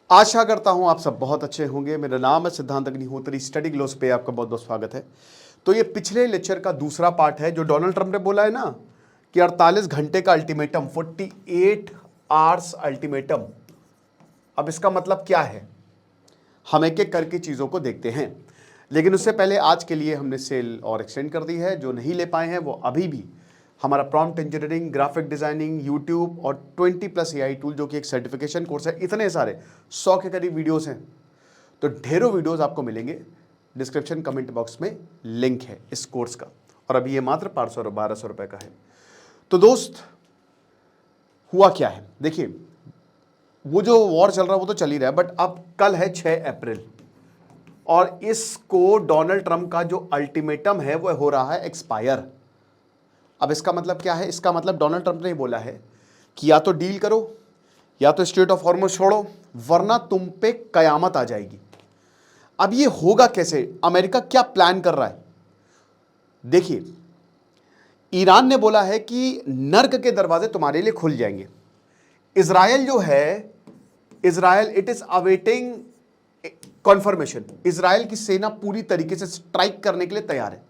आशा करता हूं आप सब बहुत अच्छे होंगे। मेरा नाम है सिद्धांत अग्निहोत्री। स्टडी ग्लोस पे आपका बहुत बहुत स्वागत है। तो ये पिछले लेक्चर का दूसरा पार्ट है जो डोनाल्ड ट्रंप ने बोला है ना कि 48 घंटे का अल्टीमेटम, 48 आवर्स अल्टीमेटम। अब इसका मतलब क्या है, हम एक एक करके चीज़ों को देखते हैं। लेकिन उससे पहले आज के लिए हमने सेल और एक्सटेंड कर दी है। जो नहीं ले पाए हैं वो अभी भी हमारा prompt engineering, graphic designing, YouTube और 20+ AI टूल जो कि एक सर्टिफिकेशन कोर्स है, इतने सारे 100 के करीब वीडियोस हैं। तो ढेरों वीडियोस आपको मिलेंगे। डिस्क्रिप्शन कमेंट बॉक्स में लिंक है इस कोर्स का, और अभी ये मात्र 1200 रुपये का है। तो दोस्त, हुआ क्या है देखिए, वो जो वॉर चल रहा है वो तो चल ही रहा है, बट अब कल है 6 अप्रैल और इसको डोनाल्ड ट्रंप का जो अल्टीमेटम है वो हो रहा है एक्सपायर। अब इसका मतलब क्या है? इसका मतलब डोनाल्ड ट्रंप ने बोला है कि या तो डील करो या तो स्ट्रेट ऑफ हॉर्मुज छोड़ो, वरना तुम पे कयामत आ जाएगी। अब ये होगा कैसे? अमेरिका क्या प्लान कर रहा है? देखिए, ईरान ने बोला है कि नर्क के दरवाजे तुम्हारे लिए खुल जाएंगे। इजराइल जो है, Israel it is awaiting conformation. Israel की सेना पूरी तरीके से स्ट्राइक करने के लिए तैयार है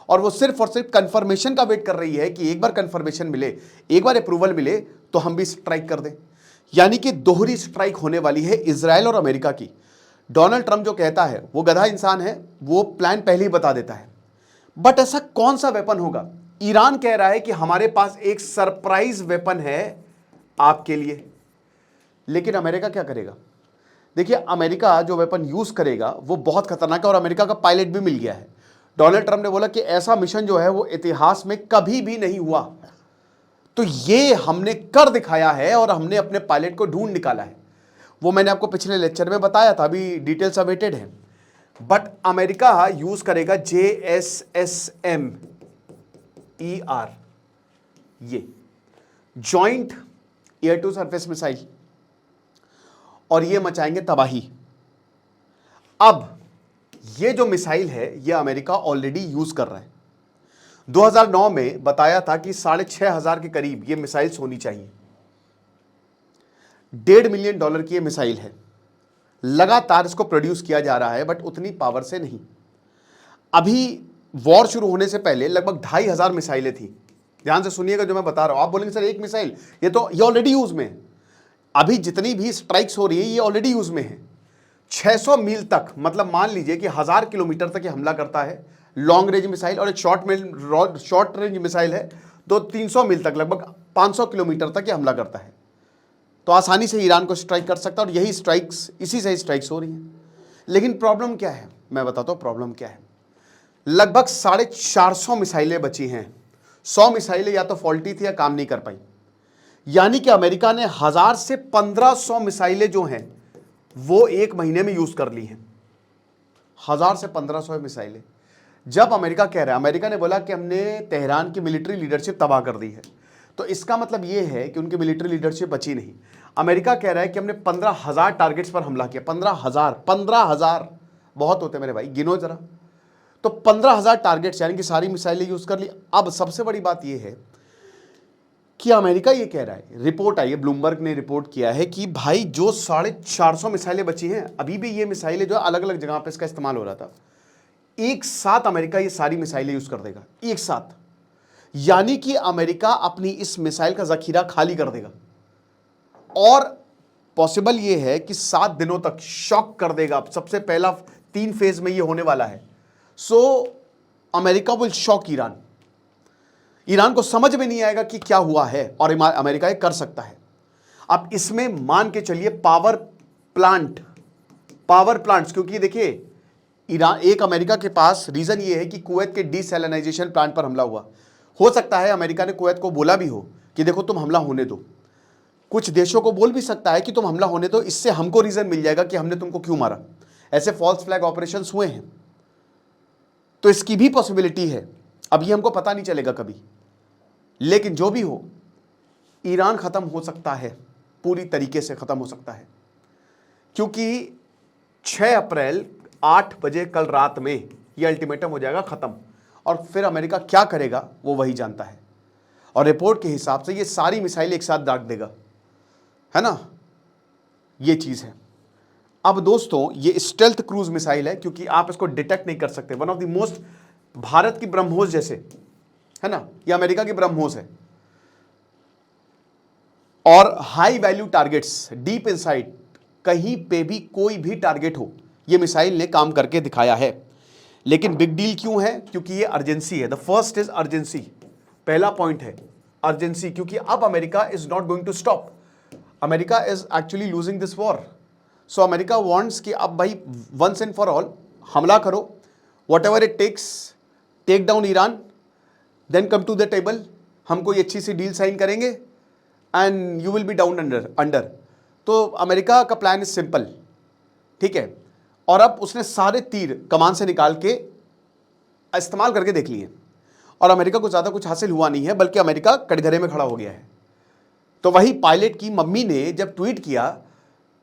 और वो सिर्फ और सिर्फ कंफर्मेशन का वेट कर रही है कि एक बार कंफर्मेशन मिले, एक बार अप्रूवल मिले तो हम भी स्ट्राइक कर दें। यानी कि दोहरी स्ट्राइक होने वाली है इजराइल और अमेरिका की। डोनाल्ड ट्रंप जो कहता है वो गधा इंसान है, वो प्लान पहले ही बता देता है। बट ऐसा कौन सा वेपन होगा? ईरान कह रहा है कि हमारे पास एक सरप्राइज वेपन है आपके लिए। लेकिन अमेरिका क्या करेगा? देखिए, अमेरिका जो वेपन यूज करेगा वो बहुत खतरनाक है और अमेरिका का पायलट भी मिल गया है। डोनाल्ड ट्रंप ने बोला कि ऐसा मिशन जो है वो इतिहास में कभी भी नहीं हुआ, तो ये हमने कर दिखाया है और हमने अपने पायलट को ढूंढ निकाला है। वो मैंने आपको पिछले लेक्चर में बताया था, अभी डिटेल्स अवेटेड है। बट अमेरिका यूज करेगा JSSM-ER, ये joint air to surface missile, और ये मचाएंगे तबाही। अब ये जो मिसाइल है ये अमेरिका ऑलरेडी यूज कर रहा है। 2009 में बताया था कि 6,500 के करीब ये मिसाइल्स होनी चाहिए। $1.5 मिलियन की ये मिसाइल है। लगातार इसको प्रोड्यूस किया जा रहा है, बट उतनी पावर से नहीं। अभी वॉर शुरू होने से पहले लगभग 2,500 मिसाइलें थी। ध्यान से सुनिएगा जो मैं बता रहा हूं। आप बोलेंगे सर एक मिसाइल, ये ऑलरेडी यूज में है। अभी जितनी भी स्ट्राइक्स हो रही है ये ऑलरेडी यूज में है। 600 मील तक, मतलब मान लीजिए कि 1000 किलोमीटर तक ये हमला करता है, लॉन्ग रेंज मिसाइल। और एक शॉर्ट रेंज मिसाइल है तो 300 मील तक, लगभग 500 किलोमीटर तक ये हमला करता है। तो आसानी से ईरान को स्ट्राइक कर सकता है, और यही स्ट्राइक्स, इसी से स्ट्राइक्स हो रही हैं। लेकिन प्रॉब्लम क्या है, मैं बताता हूं प्रॉब्लम क्या है। लगभग 450 मिसाइलें बची हैं। 100 मिसाइलें या तो फॉल्टी थी या काम नहीं कर पाई। यानी कि अमेरिका ने 1000 से 1500 मिसाइलें जो हैं वो एक महीने में यूज कर ली हैं। 1000 से 1500 मिसाइलें। जब अमेरिका कह रहा है, अमेरिका ने बोला कि हमने तेहरान की मिलिट्री लीडरशिप तबाह कर दी है, तो इसका मतलब यह है कि उनकी मिलिट्री लीडरशिप बची नहीं। अमेरिका कह रहा है कि हमने 15,000 टारगेट्स पर हमला किया। 15,000 बहुत होते मेरे भाई, गिनो जरा। तो 15,000 टारगेट्स, यानी कि सारी मिसाइलें यूज कर ली। अब सबसे बड़ी बात यह है कि अमेरिका ये कह रहा है, रिपोर्ट आई है, ब्लूमबर्ग ने रिपोर्ट किया है कि भाई जो 450 मिसाइलें बची हैं, अभी भी ये मिसाइलें जो अलग अलग जगह पे इसका इस्तेमाल हो रहा था, एक साथ अमेरिका ये सारी मिसाइलें यूज कर देगा एक साथ। यानी कि अमेरिका अपनी इस मिसाइल का जखीरा खाली कर देगा, और पॉसिबल ये है कि 7 दिनों तक शॉक कर देगा। सबसे पहला 3 फेज में ये होने वाला है। So America will shock Iran. Iran को समझ में नहीं आएगा कि क्या हुआ है, और अमेरिका ये कर सकता है। अब इसमें मान के चलिए पावर प्लांट्स, क्योंकि देखिए ईरान, एक अमेरिका के पास रीजन ये है कि कुवैत के डीसैलिनाइजेशन प्लांट पर हमला हुआ। हो सकता है अमेरिका ने कुवैत को बोला भी हो कि देखो तुम हमला होने दो। कुछ देशों को बोल भी सकता है कि तुम हमला होने दो, इससे हमको रीजन मिल जाएगा कि हमने तुमको क्यों मारा। ऐसे फॉल्स फ्लैग ऑपरेशंस हुए हैं, तो इसकी भी पॉसिबिलिटी है। अभी हमको पता नहीं चलेगा कभी, लेकिन जो भी हो, ईरान खत्म हो सकता है, पूरी तरीके से खत्म हो सकता है। क्योंकि 6 अप्रैल 8 बजे कल रात में यह अल्टीमेटम हो जाएगा खत्म, और फिर अमेरिका क्या करेगा वो वही जानता है। और रिपोर्ट के हिसाब से ये सारी मिसाइल एक साथ दाग देगा, है ना, ये चीज है। अब दोस्तों ये स्टेल्थ क्रूज मिसाइल है, क्योंकि आप इसको डिटेक्ट नहीं कर सकते। One of the most, Bharat की ब्रह्मोस जैसे, है ना, ये अमेरिका की ब्रह्मोस है। और high value targets deep inside, कहीं पे भी कोई भी टारगेट हो, ये मिसाइल ने काम करके दिखाया है। लेकिन बिग डील क्यों है? क्योंकि ये अर्जेंसी है। द फर्स्ट इज अर्जेंसी, पहला पॉइंट है अर्जेंसी, क्योंकि अब America is not going to stop. America is actually losing this war. So America wants कि अब भाई वंस एंड फॉर ऑल हमला करो, whatever it takes, take down Iran, then come to the table, हम कोई अच्छी सी deal sign करेंगे and you will be down under. तो अमेरिका का प्लान इज सिंपल, ठीक है। और अब उसने सारे तीर कमान से निकाल के इस्तेमाल करके देख लिए, और अमेरिका को ज़्यादा कुछ हासिल हुआ नहीं है, बल्कि अमेरिका कटघरे में खड़ा हो गया है। तो वही पायलट की मम्मी ने जब ट्वीट किया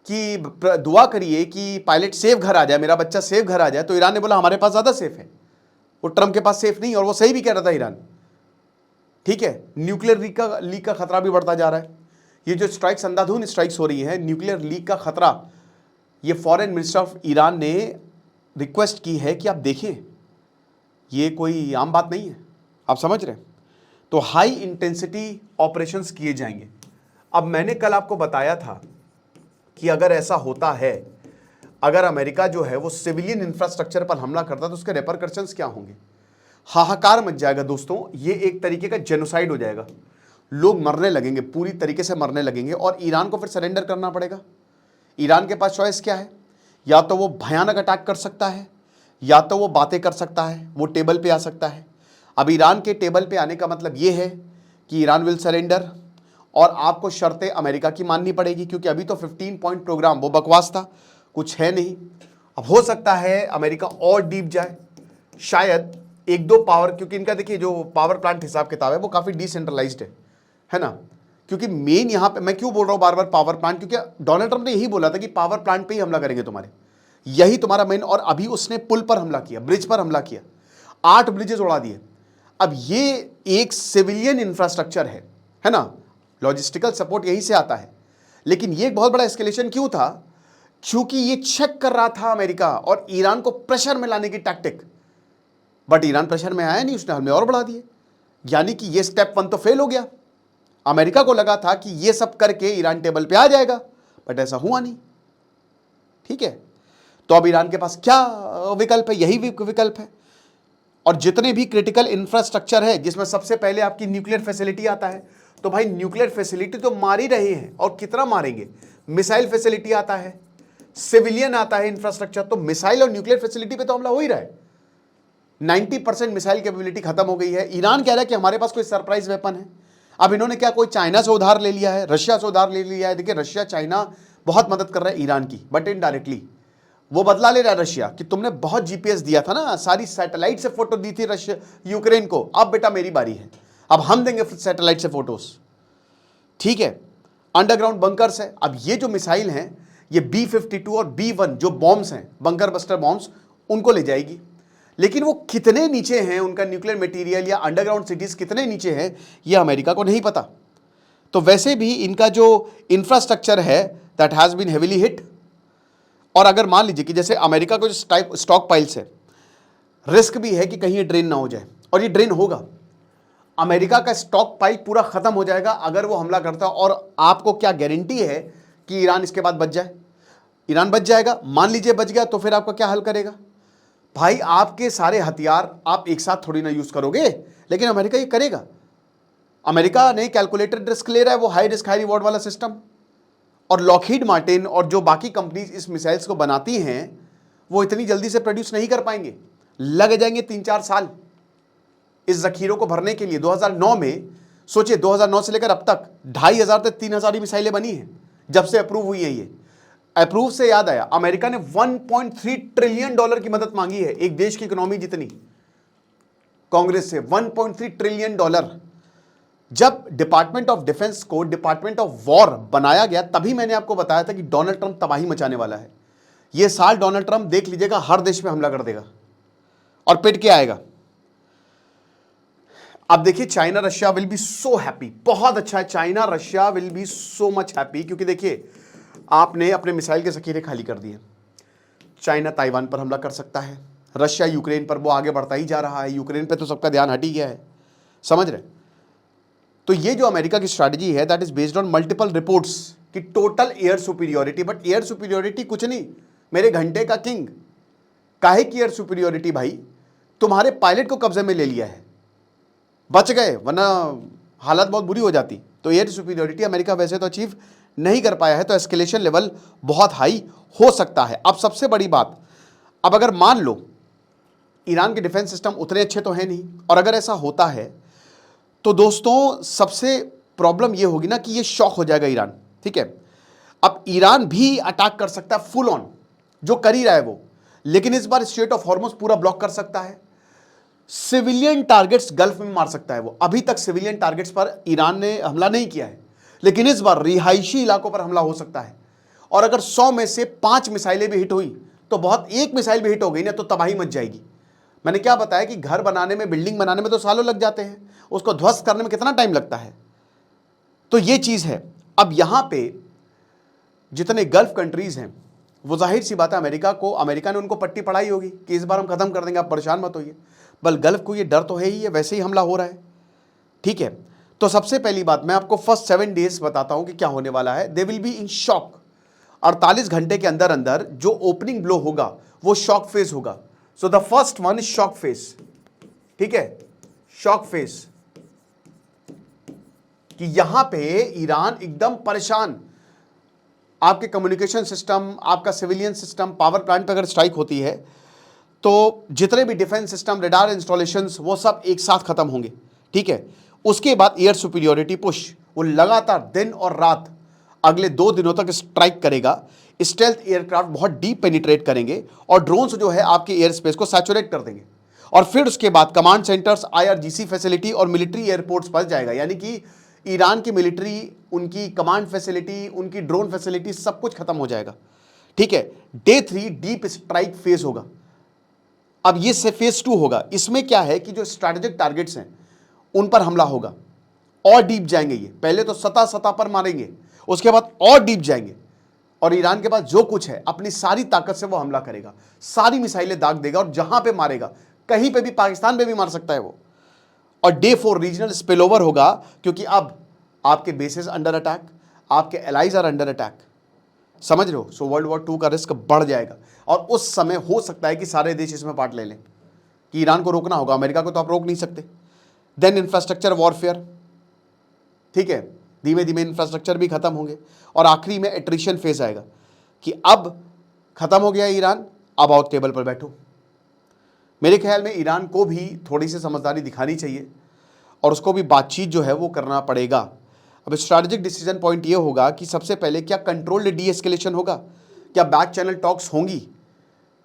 कि दुआ करिए कि पायलट सेफ घर आ जाए, मेरा बच्चा सेफ घर आ जाए, तो ईरान ने बोला हमारे पास ज़्यादा सेफ है, वो ट्रम्प के पास सेफ नहीं। और वो सही भी कह रहा था ईरान, ठीक है। न्यूक्लियर लीक का खतरा भी बढ़ता जा रहा है। ये जो स्ट्राइक्स, अंधाधुंध स्ट्राइक्स हो रही है, न्यूक्लियर लीक का खतरा, ये फॉरेन मिनिस्टर ऑफ ईरान ने रिक्वेस्ट की है कि आप देखें, ये कोई आम बात नहीं है, आप समझ रहे हैं। तो हाई इंटेंसिटी ऑपरेशंस किए जाएंगे। अब मैंने कल आपको बताया था कि अगर ऐसा होता है, अगर अमेरिका जो है वो सिविलियन इंफ्रास्ट्रक्चर पर हमला करता है, तो उसके रेपरकशंस क्या होंगे। हाहाकार मच जाएगा दोस्तों, ये एक तरीके का जेनोसाइड हो जाएगा, लोग मरने लगेंगे, पूरी तरीके से मरने लगेंगे, और ईरान को फिर सरेंडर करना पड़ेगा। ईरान के पास चॉइस क्या है? या तो वो भयानक अटैक कर सकता है, या तो वो बातें कर सकता है, वो टेबल पे आ सकता है। अब ईरान के टेबल पे आने का मतलब ये है कि ईरान विल सरेंडर, और आपको शर्तें अमेरिका की माननी पड़ेगी, क्योंकि अभी तो 15 पॉइंट प्रोग्राम वो बकवास था, कुछ है नहीं। अब हो सकता है अमेरिका और डीप जाए, शायद एक दो पावर, क्योंकि इनका देखिए जो पावर प्लांट हिसाब किताब है वो काफ़ी डिसेंट्रलाइज्ड है ना। क्योंकि मेन यहाँ पे मैं क्यों बोल रहा हूँ बार बार पावर प्लांट, क्योंकि डोनाल्ड ट्रंप ने यही बोला था कि पावर प्लांट पे ही हमला करेंगे तुम्हारे, यही तुम्हारा मेन। और अभी उसने पुल पर हमला किया, ब्रिज पर हमला किया, 8 ब्रिजेस उड़ा दिए। अब ये एक सिविलियन इंफ्रास्ट्रक्चर है ना, लॉजिस्टिकल सपोर्ट यहीं से आता है। लेकिन ये एक बहुत बड़ा एस्केलेशन क्यों था? क्योंकि ये चेक कर रहा था अमेरिका और ईरान को प्रेशर में लाने की टैक्टिक। बट ईरान प्रेशर में आया नहीं, उसने हमले और बढ़ा दिए, यानी कि ये स्टेप 1 तो फेल हो गया। अमेरिका को लगा था कि ये सब करके ईरान टेबल पे आ जाएगा, बट ऐसा हुआ नहीं, ठीक है। तो अब ईरान के पास क्या विकल्प है? यही विकल्प है। और जितने भी क्रिटिकल इंफ्रास्ट्रक्चर है, जिसमें सबसे पहले आपकी न्यूक्लियर फैसिलिटी आता है, तो भाई न्यूक्लियर फैसिलिटी तो मार ही रहे हैं, और कितना मारेंगे। मिसाइल फैसिलिटी आता है, सिविलियन आता है इंफ्रास्ट्रक्चर, तो मिसाइल और न्यूक्लियर फैसिलिटी पे तो हमला हो ही रहा है। 90% मिसाइल कैपेबिलिटी खत्म हो गई है। ईरान कह रहा है कि हमारे पास कोई सरप्राइज वेपन है। अब इन्होंने क्या कोई चाइना से उधार ले लिया है, रशिया से उधार ले लिया है। देखिए रशिया चाइना बहुत मदद कर रहा है ईरान की, बट इनडायरेक्टली वो बदला ले रहा है रशिया कि तुमने बहुत जीपीएस दिया था ना, सारी सैटेलाइट से फोटो दी थी रशिया यूक्रेन को, अब बेटा मेरी बारी है, अब हम देंगे सैटेलाइट से फोटोस, ठीक है। अंडरग्राउंड बंकर्स है। अब ये जो मिसाइल हैं, ये B-52 और B-1 जो बॉम्ब्स हैं, बंकर बस्टर बॉम्ब्स, उनको ले जाएगी। लेकिन वो कितने नीचे हैं, उनका न्यूक्लियर मटेरियल या अंडरग्राउंड सिटीज कितने नीचे हैं, ये अमेरिका को नहीं पता। तो वैसे भी इनका जो इंफ्रास्ट्रक्चर है that has been heavily hit. और अगर मान लीजिए कि जैसे अमेरिका को जो टाइप स्टॉक पाइल्स है, रिस्क भी है कि कहीं ये ड्रेन ना हो जाए, और ये ड्रेन होगा। अमेरिका का स्टॉक पाइल पूरा खत्म हो जाएगा अगर वो हमला करता है। और आपको क्या गारंटी है कि ईरान इसके बाद बच जाए? ईरान बच जाएगा, मान लीजिए बच गया, तो फिर आपका क्या हल करेगा? भाई आपके सारे हथियार आप एक साथ थोड़ी ना यूज करोगे, लेकिन अमेरिका ये करेगा। अमेरिका ने कैलकुलेटेड रिस्क ले रहा है, वो हाई रिस्क हाई रिवॉर्ड वाला सिस्टम। और लॉकहीड मार्टिन और जो बाकी कंपनीज इस मिसाइल्स को बनाती हैं, वो इतनी जल्दी से प्रोड्यूस नहीं कर पाएंगे, लग जाएंगे 3-4 साल इस जखीरों को भरने के लिए। 2009 में सोचिए, 2009 से लेकर अब तक 2500 से 3000 मिसाइलें बनी हैं जब से अप्रूव हुई है। ये अप्रूव से याद आया, अमेरिका ने $1.3 ट्रिलियन की मदद मांगी है, एक देश की इकोनॉमी जितनी, कांग्रेस से। $1.3 ट्रिलियन। जब डिपार्टमेंट ऑफ डिफेंस को डिपार्टमेंट ऑफ वॉर बनाया गया, तभी मैंने आपको बताया था कि डोनाल्ड ट्रंप तबाही मचाने वाला है। यह साल डोनाल्ड ट्रंप देख लीजिएगा, हर देश पे हमला कर देगा और पिट के आएगा। अब देखिए, China Russia will be so happy. बहुत अच्छा है, China Russia will be so much happy, क्योंकि देखिए आपने अपने मिसाइल के जखीरे खाली कर दिए। चाइना ताइवान पर हमला कर सकता है, रशिया यूक्रेन पर वो आगे बढ़ता ही जा रहा है, यूक्रेन पे तो सबका ध्यान हट ही गया है, समझ रहे। तो ये जो अमेरिका की स्ट्रैटेजी है that is based on multiple reports कि total air superiority, but air superiority कुछ नहीं, मेरे घंटे का किंग, काहे की एयर सुपीरियोरिटी भाई, तुम्हारे पायलट को कब्जे में ले लिया है, बच गए, वरना हालत बहुत बुरी हो जाती। तो एयर सुपीरियोरिटी अमेरिका वैसे तो अचीव नहीं कर पाया है, तो एस्केलेशन लेवल बहुत हाई हो सकता है। अब सबसे बड़ी बात, अब अगर मान लो ईरान के डिफेंस सिस्टम उतने अच्छे तो हैं नहीं, और अगर ऐसा होता है तो दोस्तों सबसे प्रॉब्लम ये होगी ना कि ये शॉक हो जाएगा ईरान, ठीक है। अब ईरान भी अटैक कर सकता है फुल ऑन, जो कर ही रहा है वो, लेकिन इस बार स्ट्रेट ऑफ हॉर्मुज पूरा ब्लॉक कर सकता है, सिविलियन टारगेट्स गल्फ में मार सकता है वो। अभी तक सिविलियन टारगेट्स पर ईरान ने हमला नहीं किया है, लेकिन इस बार रिहायशी इलाकों पर हमला हो सकता है। और अगर 100 में से 5 मिसाइलें भी हिट हुई तो बहुत, एक मिसाइल भी हिट हो गई ना तो तबाही मच जाएगी। मैंने क्या बताया कि घर बनाने में, बिल्डिंग बनाने में तो सालों लग जाते हैं, उसको ध्वस्त करने में कितना टाइम लगता है। तो ये चीज है। अब यहां पे जितने गल्फ कंट्रीज हैं वो जाहिर सी बात है अमेरिका ने उनको पट्टी पढ़ाई होगी कि इस बार हम खत्म कर देंगे, आप परेशान मत होइए। बल गल्फ को ये डर तो है ही है, वैसे ही हमला हो रहा है, ठीक है। तो सबसे पहली बात मैं आपको फर्स्ट 7 डेज बताता हूं कि क्या होने वाला है। They will be in shock. 48 घंटे के अंदर अंदर जो ओपनिंग ब्लो होगा वो शॉक फेज होगा। So the first one is shock phase, ठीक है, शॉक फेज, कि यहां पे ईरान एकदम परेशान, आपके कम्युनिकेशन सिस्टम, आपका सिविलियन सिस्टम, पावर प्लांट पर अगर स्ट्राइक होती है तो जितने भी डिफेंस सिस्टम, रडार इंस्टॉलेशंस, वो सब एक साथ खत्म होंगे, ठीक है। उसके बाद एयर सुपीरियोरिटी पुश, वो लगातार दिन और रात अगले 2 दिनों तक स्ट्राइक करेगा। स्टेल्थ एयरक्राफ्ट बहुत डीप पेनिट्रेट करेंगे और ड्रोन्स जो है आपके एयर स्पेस को सैचुरेट कर देंगे। और फिर उसके बाद कमांड सेंटर्स, IRGC फैसिलिटी और मिलिट्री एयरपोर्ट्स पर जाएगा, यानी कि ईरान की मिलिट्री, उनकी कमांड फैसिलिटी, उनकी ड्रोन फैसिलिटी, सब कुछ खत्म हो जाएगा, ठीक है। डे 3 डीप स्ट्राइक फेज होगा। अब ये से फेज 2 होगा। इसमें क्या है कि जो स्ट्रैटेजिक टारगेट्स हैं उन पर हमला होगा, और डीप जाएंगे ये। पहले तो सतह पर मारेंगे, उसके बाद और डीप जाएंगे, और ईरान के पास जो कुछ है अपनी सारी ताकत से वो हमला करेगा, सारी मिसाइलें दाग देगा, और जहां पे मारेगा, कहीं पे भी, पाकिस्तान पे भी मार सकता है वो। और डे 4 रीजनल स्पिलओवर होगा, क्योंकि अब आपके बेसेस अंडर अटैक, आपके एलाइज आर अंडर अटैक, समझ रहे हो। सो वर्ल्ड वॉर 2 का रिस्क बढ़ जाएगा, और उस समय हो सकता है कि सारे देश इसमें पार्ट ले लें, कि ईरान को रोकना होगा, अमेरिका को तो आप रोक नहीं सकते। देन इंफ्रास्ट्रक्चर वॉरफेयर, ठीक है, धीमे धीमे इंफ्रास्ट्रक्चर भी खत्म होंगे, और आखिरी में एट्रिशन फेज आएगा कि अब खत्म हो गया ईरान, अब आओ टेबल पर बैठो। मेरे ख्याल में ईरान को भी थोड़ी सी समझदारी दिखानी चाहिए, और उसको भी बातचीत जो है वो करना पड़ेगा। अब स्ट्रैटेजिक डिसीजन पॉइंट ये होगा कि सबसे पहले क्या कंट्रोल्ड डी एस्केलेशन होगा, क्या बैक चैनल टॉक्स होंगी,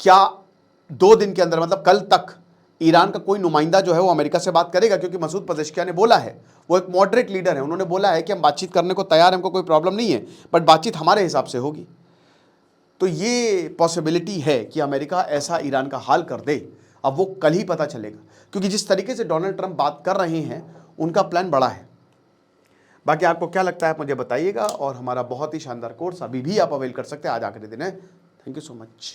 क्या 2 दिन के अंदर, मतलब कल तक ईरान का कोई नुमाइंदा जो है वो अमेरिका से बात करेगा, क्योंकि मसूद पजेश्कियान ने बोला है, वो एक मॉडरेट लीडर है, उन्होंने बोला है कि हम बातचीत करने को तैयार हैं, हमको कोई प्रॉब्लम नहीं है, बट बातचीत हमारे हिसाब से होगी। तो ये पॉसिबिलिटी है कि अमेरिका ऐसा ईरान का हाल कर दे। अब वो कल ही पता चलेगा, क्योंकि जिस तरीके से डोनाल्ड ट्रंप बात कर रहे हैं उनका प्लान बड़ा है। बाकी आपको क्या लगता है मुझे बताइएगा, और हमारा बहुत ही शानदार कोर्स अभी भी आप अवेल कर सकते हैं, आज आखिरी दिन है। Thank you so much.